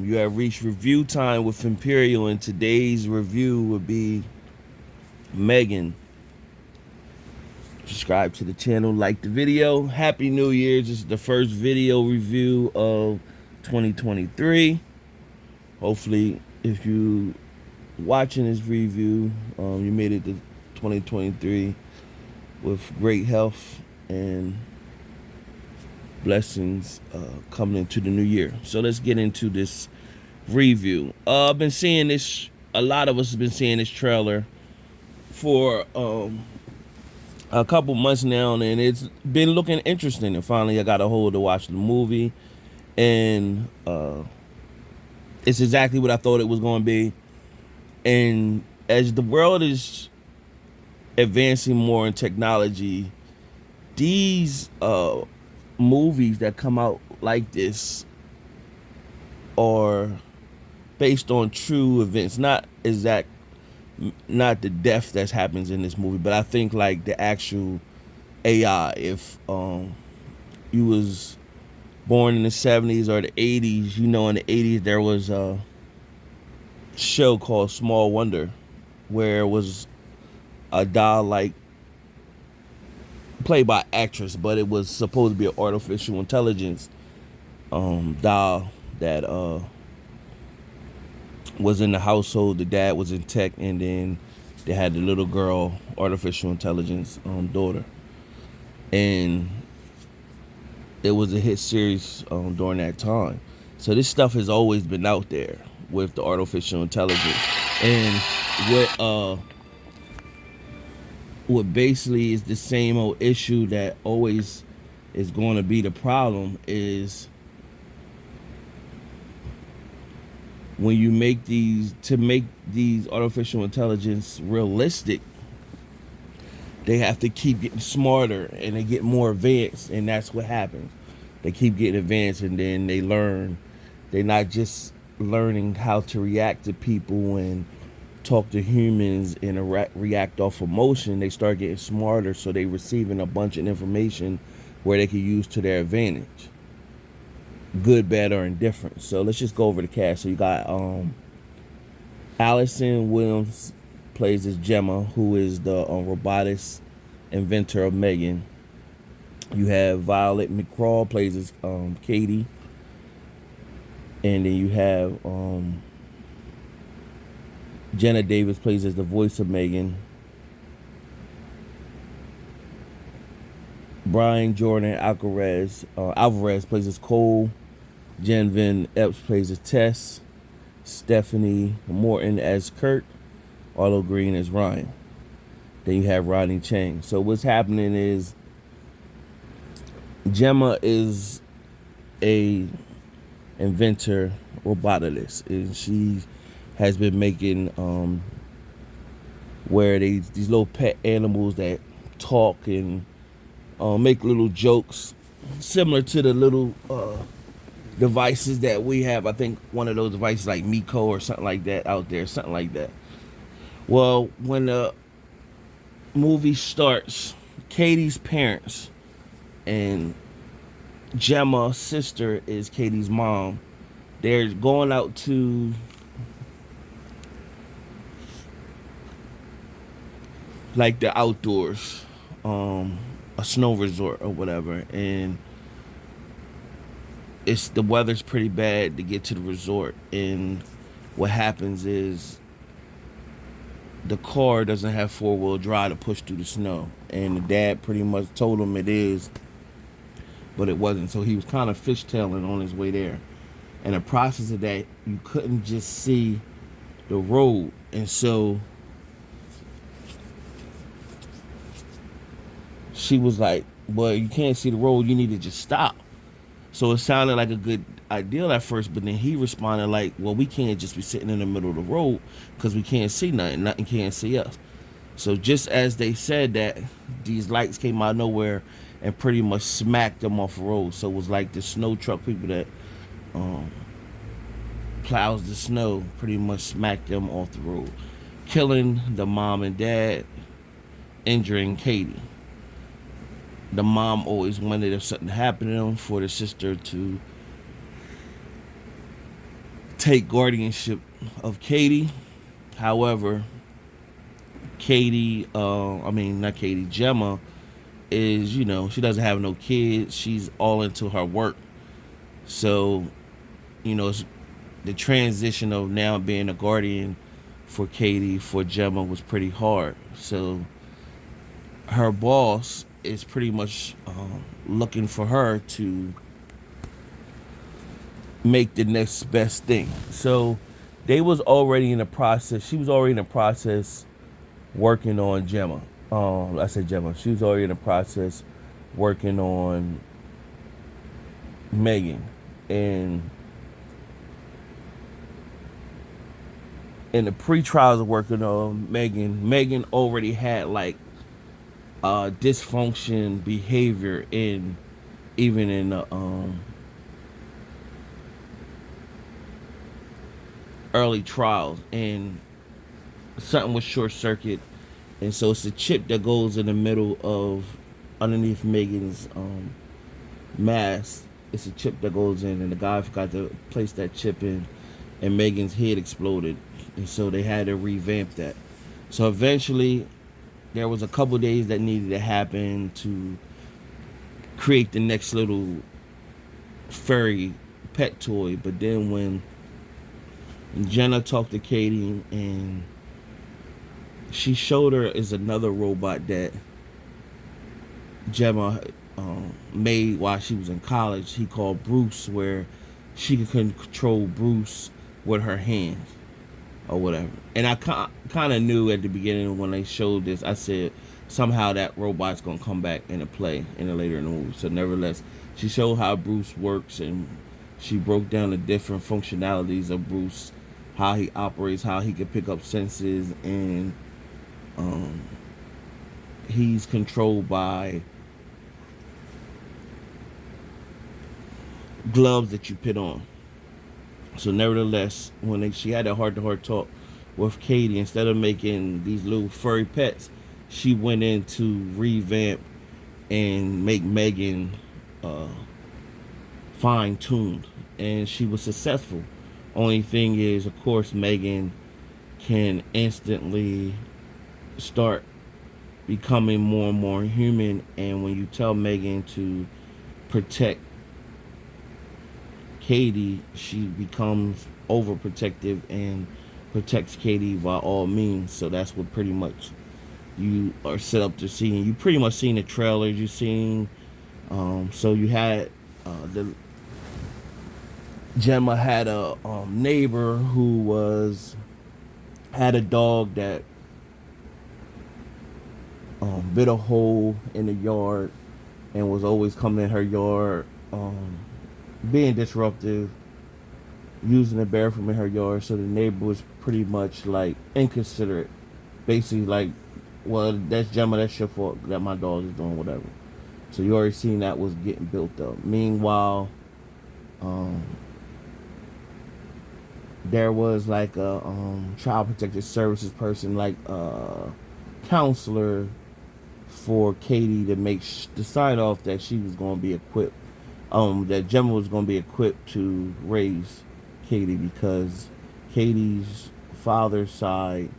You have reached review time with Imperial, and today's review would be Megan. Subscribe to the channel, like the video. Happy New Year's. This is the first video review of 2023. Hopefully, if you watching this review, you made it to 2023 with great health and blessings coming into the new year. So let's get into this review. I've been seeing this, a lot of us have been seeing this trailer for a couple months now, and it's been looking interesting, and finally I got a hold to watch the movie, and it's exactly what I thought it was going to be. And as the world is advancing more in technology, these movies that come out like this are based on true events, not the death that happens in this movie, but I think like the actual AI. If you was born in the 70s or the 80s, you know, in the 80s there was a show called Small Wonder, where it was a doll like played by actress, but it was supposed to be an artificial intelligence doll that was in the household. The dad was in tech, and then they had the little girl, artificial intelligence daughter, and it was a hit series during that time. So this stuff has always been out there with the artificial intelligence, and what basically is the same old issue that always is going to be the problem is when you make these artificial intelligence realistic, they have to keep getting smarter and they get more advanced, and that's what happens. They keep getting advanced, and then they learn. They're not just learning how to react to people and talk to humans and react off emotion. They start getting smarter, so they receiving a bunch of information where they can use to their advantage, good, bad, or indifferent. So let's just go over the cast. So you got Allison Williams plays as Gemma, who is the robotics inventor of Megan. You have Violet McCraw plays as Cady, and then you have Jenna Davis plays as the voice of Megan. Brian Jordan Alvarez plays as Cole. Jen Van Epps plays as Tess. Stephanie Morton as Kurt. Arlo Green as Ryan. Then you have Rodney Chang. So what's happening is Gemma is a inventor, roboticist, and she has been making where these little pet animals that talk and make little jokes, similar to the little devices that we have. I think one of those devices like Miko or something like that out there, something like that. Well, when the movie starts, Cady's parents and Gemma's sister is Cady's mom. They're going out to like the outdoors, a snow resort or whatever, and the weather's pretty bad to get to the resort. And what happens is the car doesn't have 4-wheel drive to push through the snow, and the dad pretty much told him it is, but it wasn't. So he was kind of fishtailing on his way there. And the process of that, you couldn't just see the road, and so she was like, well, you can't see the road, you need to just stop. So it sounded like a good idea at first, but then he responded like, well, we can't just be sitting in the middle of the road because we can't see nothing can't see us. So just as they said that, these lights came out of nowhere and pretty much smacked them off the road. So it was like the snow truck people that plows the snow pretty much smacked them off the road, killing the mom and dad, injuring Cady. The mom always wanted, if something happened to them, for the sister to take guardianship of Cady. However, Cady, I mean, not Cady, Gemma is, she doesn't have no kids. She's all into her work. So, it's the transition of now being a guardian for Cady, for Gemma, was pretty hard. So her boss is pretty much looking for her to make the next best thing. So they was already in the process. She was already in the process working on Gemma. I said Gemma. She was already in the process working on Megan, and in the pre-trials of working on Megan already had like dysfunction behavior in even in the early trials, and something was short circuit, and so it's a chip that goes in the middle of underneath Megan's mask. It's a chip that goes in, and the guy forgot to place that chip in, and Megan's head exploded, and so they had to revamp that. So eventually, there was a couple days that needed to happen to create the next little furry pet toy. But then when Jenna talked to Cady, and she showed her is another robot that Gemma made while she was in college. He called Bruce, where she could control Bruce with her hands or whatever. And I kind of knew at the beginning when they showed this, I said somehow that robot's gonna come back into play in the later in the movie. So nevertheless, she showed how Bruce works, and she broke down the different functionalities of Bruce, how he operates, how he can pick up senses, and he's controlled by gloves that you put on. So nevertheless, when she had a heart-to-heart talk with Cady, instead of making these little furry pets, she went in to revamp and make Megan fine-tuned, and she was successful. Only thing is, of course, Megan can instantly start becoming more and more human, and when you tell Megan to protect Cady, she becomes overprotective and protects Cady by all means. So that's what pretty much you are set up to see. And you pretty much seen the trailers. You seen, so you had the Gemma had a neighbor who had a dog that bit a hole in the yard and was always coming in her yard, being disruptive, using the bathroom in her yard. So the neighbor was pretty much like inconsiderate, basically like, well, that's Gemma, that's your fault that my dog is doing whatever. So you already seen that was getting built up. Meanwhile, there was like a child protective services person, like a counselor for Cady, to make to sign off that she was going to be equipped, that Gemma was going to be equipped to raise Cady, because Cady's father's side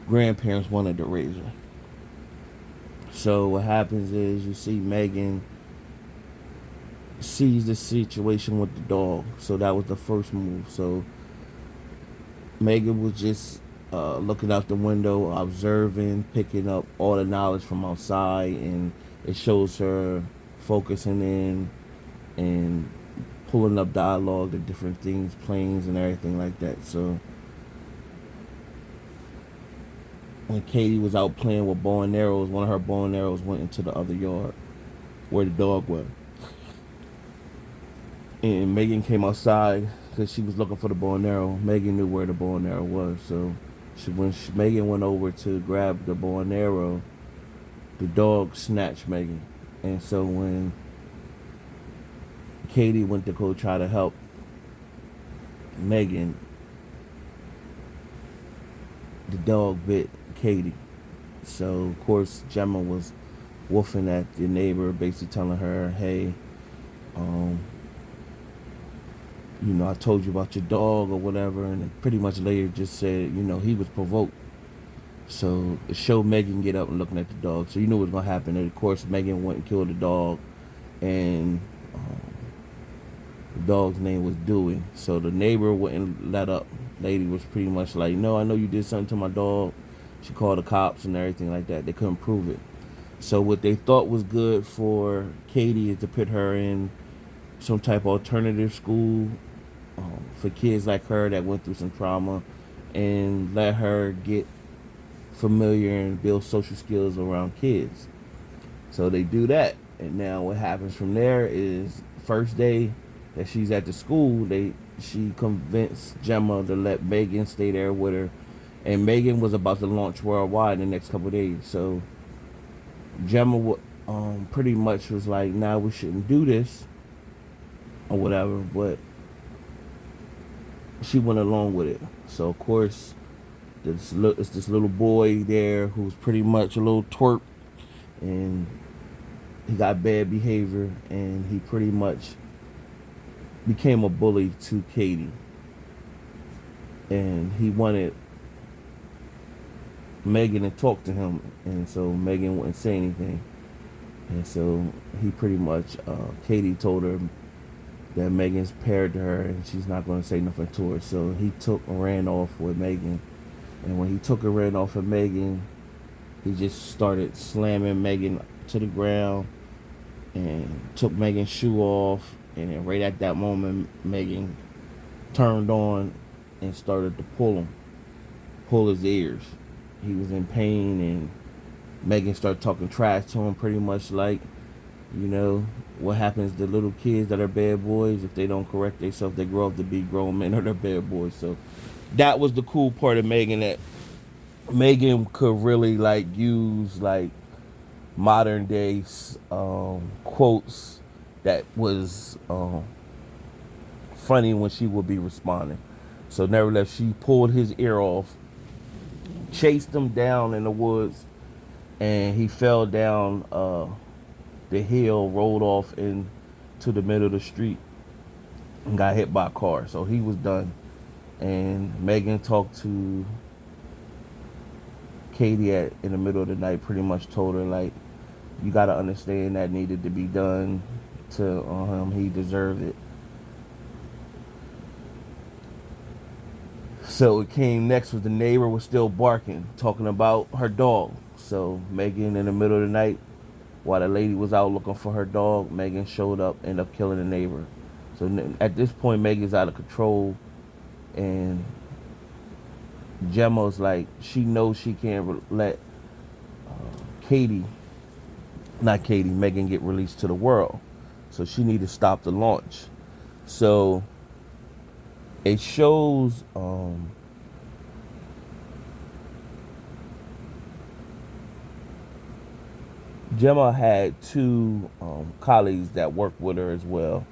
grandparents wanted to raise her. So what happens is you see Megan sees the situation with the dog. So that was the first move. So Megan was just looking out the window, observing, picking up all the knowledge from outside, and it shows her focusing in and pulling up dialogue, the different things, planes and everything like that. So when Cady was out playing with bow and arrows, one of her bow and arrows went into the other yard where the dog was. And Megan came outside because she was looking for the bow and arrow. Megan knew where the bow and arrow was. So when Megan went over to grab the bow and arrow, the dog snatched Megan. And so when Cady went to go try to help Megan, the dog bit Cady. So of course Gemma was woofing at the neighbor, basically telling her, hey, I told you about your dog or whatever, and it pretty much later just said, he was provoked. So it showed Megan get up and looking at the dog. So you knew what was gonna happen. And of course, Megan went and killed the dog, and the dog's name was Dewey. So the neighbor wouldn't let up. Lady was pretty much like, "No, I know you did something to my dog." She called the cops and everything like that. They couldn't prove it. So what they thought was good for Cady is to put her in some type of alternative school for kids like her that went through some trauma, and let her get familiar and build social skills around kids. So they do that, and now what happens from there is first day that she's at the school, she convinced Gemma to let Megan stay there with her, and Megan was about to launch worldwide in the next couple of days. So Gemma pretty much was like, "Nah, we shouldn't do this or whatever," but she went along with it. So of course, it's this little boy there who's pretty much a little twerp, and he got bad behavior, and he pretty much became a bully to Cady, and he wanted Megan to talk to him, and so Megan wouldn't say anything, and so he pretty much Cady told her that Megan's paired to her and she's not going to say nothing to her. So he took and ran off with Megan, and when he took and ran off with Megan, he just started slamming Megan to the ground and took Megan's shoe off. And then right at that moment, Megan turned on and started to pull his ears. He was in pain, and Megan started talking trash to him, pretty much like, what happens to little kids that are bad boys. If they don't correct themselves, they grow up to be grown men or they're bad boys. So that was the cool part of Megan, that Megan could really like use like modern day quotes that was funny when she would be responding. So nevertheless, she pulled his ear off, chased him down in the woods, and he fell down the hill, rolled off into the middle of the street, and got hit by a car. So he was done. And Megan talked to Cady in the middle of the night, pretty much told her like, "You gotta understand that needed to be done to him. He deserved it." So it came next was the neighbor was still barking, talking about her dog. So Megan, in the middle of the night, while the lady was out looking for her dog, Megan showed up, ended up killing the neighbor. So at this point, Megan's out of control, and Gemma's like, she knows she can't let Cady, not Cady, Megan get released to the world. So she need to stop the launch. So it shows Gemma had two colleagues that worked with her as well.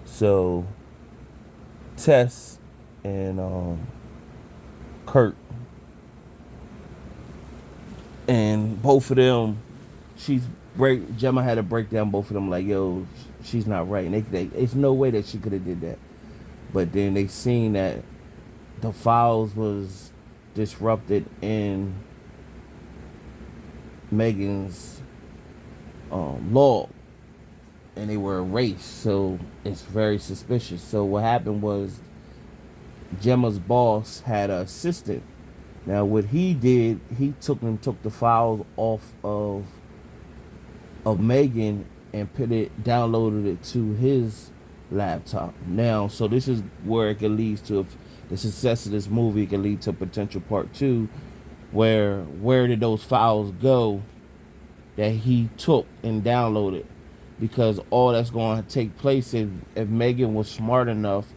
So Tess and Kurt, and both of them, Gemma had to break down both of them like, "Yo, she's not right." And it's no way that she could have did that. But then they seen that the files was disrupted in Megan's log, and they were erased. So it's very suspicious. So what happened was Gemma's boss had an assistant. Now what he did, he took the files off of Megan and downloaded it to his laptop. Now, so this is where it could lead to, if the success of this movie can lead to potential part two, where did those files go that he took and downloaded? Because all that's going to take place, if Megan was smart enough,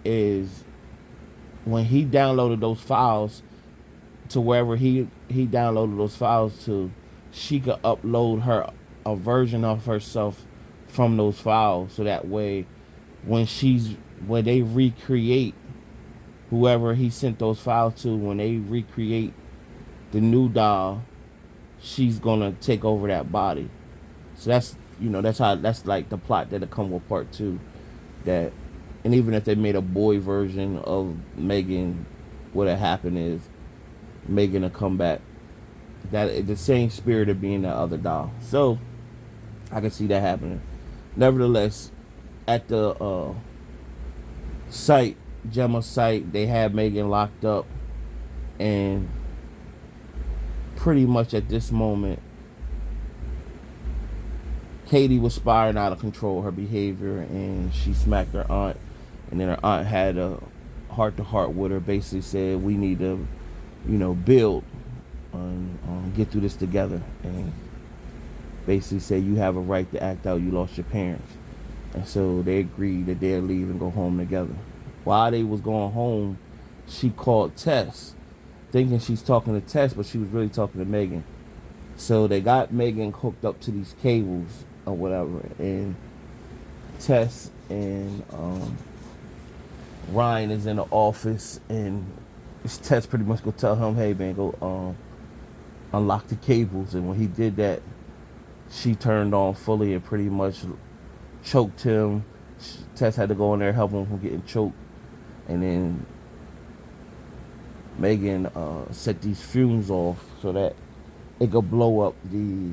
is when he downloaded those files to wherever he downloaded those files to, she could upload a version of herself from those files, so that way when they recreate whoever he sent those files to, when they recreate the new doll, she's gonna take over that body. So that's like the plot that'll come with part two. That And even if they made a boy version of Megan, what had happened is Megan will come back. That the same spirit of being that other doll. So I can see that happening. Nevertheless, at the site, Gemma site, they had Megan locked up, and pretty much at this moment, Cady was spiraling out of control, her behavior, and she smacked her aunt. And then her aunt had a heart to heart with her, basically said, we need to, build and get through this together. And basically said, you have a right to act out, you lost your parents. And so they agreed that they'd leave and go home together. While they was going home, she called Tess, thinking she's talking to Tess, but she was really talking to Megan. So they got Megan hooked up to these cables or whatever, and Tess and Ryan is in the office, and Tess pretty much go tell him, hey man, go unlock the cables. And when he did that, she turned on fully and pretty much choked him. Tess had to go in there help him from getting choked, and then Megan set these fumes off so that it could blow up the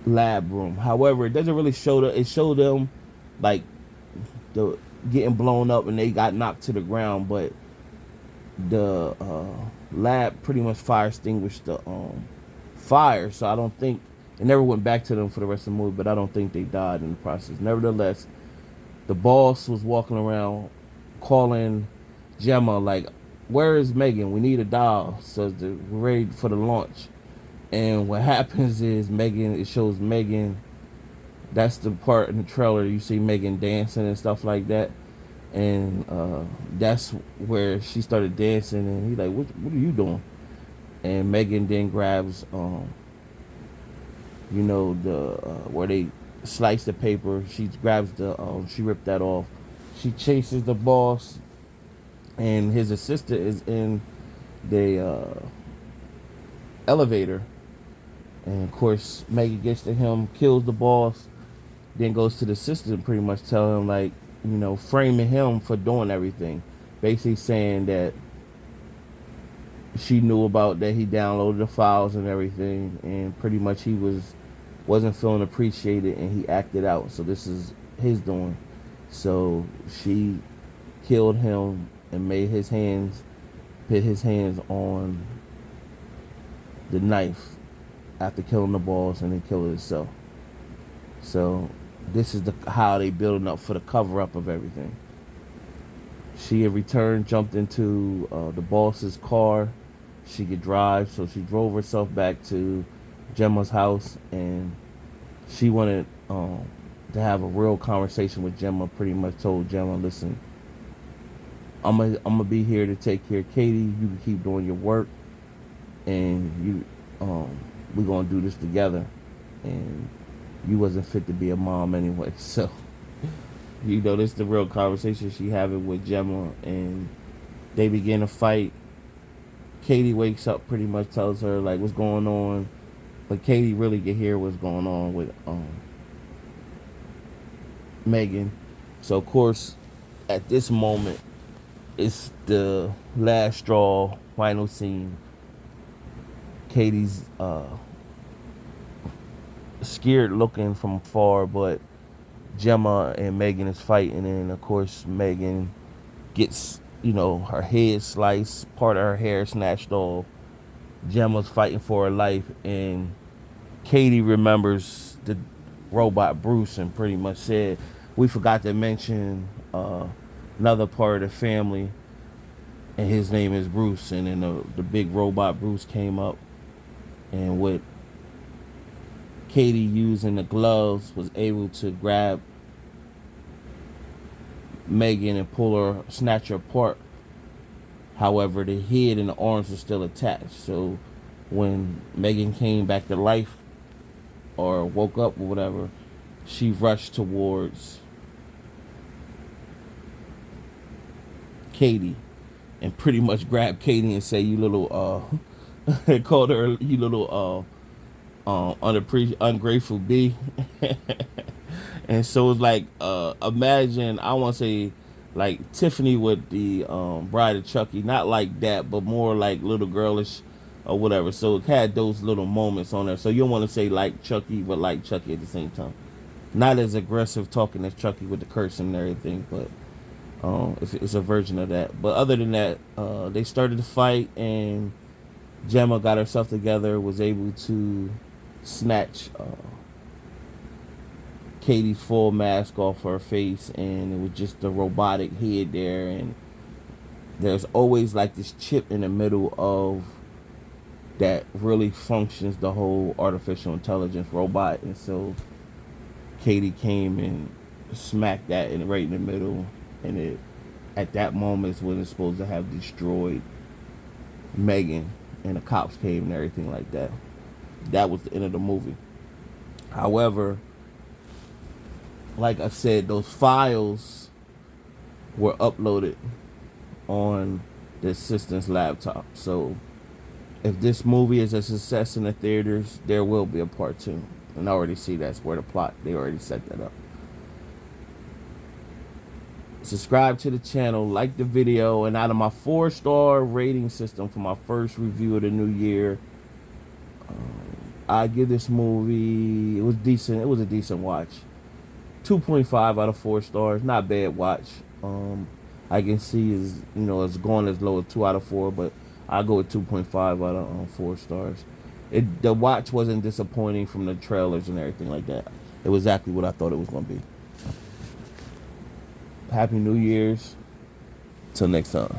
lab room. However, it doesn't really show them. It showed them like the getting blown up and they got knocked to the ground, but the lab pretty much fire extinguished the fire. So I don't think it never went back to them for the rest of the movie, but I don't think they died in the process. Nevertheless, the boss was walking around calling Gemma like, where is Megan? We need a doll. So we're ready for the launch. And what happens is Megan, it shows Megan, that's the part in the trailer you see Megan dancing and stuff like that. And that's where she started dancing, and he's like, what are you doing? And Megan then grabs where they slice the paper. She grabs she ripped that off. She chases the boss, and his assistant is in the elevator. And of course, Megan gets to him, kills the boss, then goes to the assistant and pretty much tell him, like, framing him for doing everything. Basically saying that she knew about that he downloaded the files and everything, and pretty much he wasn't feeling appreciated and he acted out. So this is his doing. So she killed him and put his hands on the knife after killing the boss, and then killed herself. So this is how they building up for the cover up of everything. She in return jumped into the boss's car. She could drive, so she drove herself back to Gemma's house, and she wanted to have a real conversation with Gemma. Pretty much told Gemma, listen, I'm gonna be here to take care of Cady. You can keep doing your work, and we're gonna do this together. And you wasn't fit to be a mom anyway. So this is the real conversation she having with Gemma, and they begin to fight. Cady wakes up, pretty much tells her like what's going on, but Cady really can hear what's going on with Megan. So of course, at this moment, it's the last straw, final scene. Cady's scared looking from afar, but Gemma and Megan is fighting, and of course Megan gets her head sliced, part of her hair snatched off. Gemma's fighting for her life, and Cady remembers the robot Bruce and pretty much said, we forgot to mention another part of the family, and his name is Bruce. And then the big robot Bruce came up, and with Cady using the gloves was able to grab Megan and snatch her apart. However, the head and the arms were still attached. So when Megan came back to life or woke up or whatever, she rushed towards Cady and pretty much grabbed Cady and said, you little they called her, you little ungrateful bee. And so it's like, imagine, I want to say, like Tiffany with the Bride of Chucky, not like that, but more like little girlish or whatever. So it had those little moments on there. So you don't want to say like Chucky, but like Chucky at the same time. Not as aggressive talking as Chucky with the cursing and everything, but it's a version of that. But other than that, they started to fight, and Gemma got herself together, was able to snatch Cady's full mask off her face, and it was just the robotic head there. And there's always like this chip in the middle of that really functions the whole artificial intelligence robot. And so Cady came and smacked that in right in the middle, and it at that moment is when it's supposed to have destroyed Megan, and the cops came and everything like that. That was the end of the movie. However, like I said, those files were uploaded on the assistant's laptop. So if this movie is a success in the theaters, there will be a part two. And I already see that's where the plot, they already set that up. Subscribe to the channel, like the video, and out of my 4-star rating system for my first review of the new year, I give this movie, it was decent, it was a decent watch. 2.5 out of 4 stars, not bad watch. I can see is it's going as low as 2 out of 4, but I go with 2.5 out of 4 stars. The watch wasn't disappointing from the trailers and everything like that. It was exactly what I thought it was going to be. Happy New Year's. Till next time.